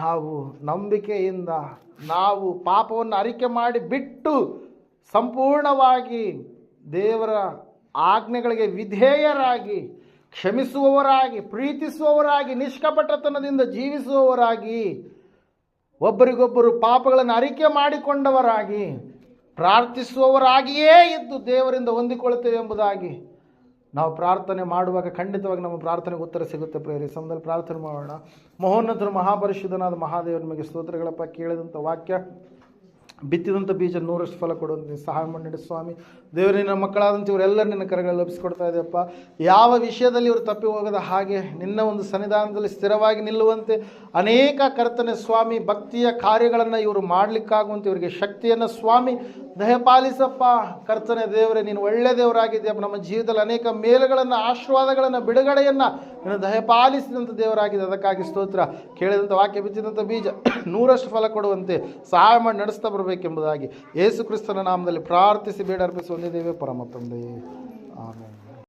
ನಾವು ನಂಬಿಕೆಯಿಂದ ನಾವು ಪಾಪವನ್ನು ಅರಿಕೆ ಮಾಡಿ ಬಿಟ್ಟು ಸಂಪೂರ್ಣವಾಗಿ ದೇವರ ಆಜ್ಞೆಗಳಿಗೆ ವಿಧೇಯರಾಗಿ ಕ್ಷಮಿಸುವವರಾಗಿ ಪ್ರೀತಿಸುವವರಾಗಿ ನಿಷ್ಕಪಟತನದಿಂದ ಜೀವಿಸುವವರಾಗಿ ಒಬ್ಬರಿಗೊಬ್ಬರು ಪಾಪಗಳನ್ನು ಅರಿಕೆ ಮಾಡಿಕೊಂಡವರಾಗಿ ಪ್ರಾರ್ಥಿಸುವವರಾಗಿಯೇ ಇದ್ದು ದೇವರಿಂದ ಹೊಂದಿಕೊಳ್ಳುತ್ತೇವೆ ಎಂಬುದಾಗಿ ನಾವು ಪ್ರಾರ್ಥನೆ ಮಾಡುವಾಗ ಖಂಡಿತವಾಗಿ ನಮ್ಮ ಪ್ರಾರ್ಥನೆಗೆ ಉತ್ತರ ಸಿಗುತ್ತೆ. ಪ್ರೇರಿ, ಸಮಯದಲ್ಲಿ ಪ್ರಾರ್ಥನೆ ಮಾಡೋಣ. ಮಹೋನ್ನತರು ಮಹಾಪರಿಶುದ್ಧನಾದ ಮಹಾದೇವ, ನಿಮಗೆ ಸ್ತೋತ್ರಗಳಪ್ಪ. ಕೇಳಿದಂಥ ವಾಕ್ಯ ಬಿತ್ತಿದಂಥ ಬೀಜ 100ರಷ್ಟು ಫಲ ಕೊಡುವಂತೆ ಸಹಾಯ ಮಾಡಿ ಸ್ವಾಮಿ. ದೇವರೇ, ನಿನ್ನ ಮಕ್ಕಳಾದಂಥ ಇವರೆಲ್ಲರೂ ನಿನ್ನ ಕರೆಗಳಲ್ಲಿ ಲಭಿಸಿಕೊಡ್ತಾ ಇದೆಯಪ್ಪ. ಯಾವ ವಿಷಯದಲ್ಲಿ ಇವರು ತಪ್ಪಿ ಹೋಗದ ಹಾಗೆ ನಿನ್ನ ಒಂದು ಸನ್ನಿಧಾನದಲ್ಲಿ ಸ್ಥಿರವಾಗಿ ನಿಲ್ಲುವಂತೆ ಅನೇಕ ಕರ್ತನೆ ಸ್ವಾಮಿ ಭಕ್ತಿಯ ಕಾರ್ಯಗಳನ್ನು ಇವರು ಮಾಡಲಿಕ್ಕಾಗುವಂತೆ ಇವರಿಗೆ ಶಕ್ತಿಯನ್ನು ಸ್ವಾಮಿ ದಯಪಾಲಿಸಪ್ಪ. ಕರ್ತನೆ ದೇವರೇ, ನೀನು ಒಳ್ಳೆ ದೇವರಾಗಿದೆಯಪ್ಪ. ನಮ್ಮ ಜೀವಿತದಲ್ಲಿ ಅನೇಕ ಮೇಲುಗಳನ್ನು ಆಶೀರ್ವಾದಗಳನ್ನು ಬಿಡುಗಡೆಯನ್ನು ನೀನು ದಯಪಾಲಿಸಿದಂಥ ದೇವರಾಗಿದೆ. ಅದಕ್ಕಾಗಿ ಸ್ತೋತ್ರ. ಕೇಳಿದಂಥ ವಾಕ್ಯ ಬಿತ್ತಿದಂಥ ಬೀಜ 100ರಷ್ಟು ಫಲ ಕೊಡುವಂತೆ ಸಹಾಯ ಮಾಡಿ ನಡೆಸ್ತಾ ಬರಬೇಕೆಂಬುದಾಗಿ ಯೇಸು ಕ್ರಿಸ್ತನ ನಾಮದಲ್ಲಿ ಪ್ರಾರ್ಥಿಸಿ ಬೇಡ ಅರ್ಪಿಸಿ ಹೊಂದಿದ್ದೇವೆ ಪರಮ ತಂದೆಯೇ. ಆಮೆನ್.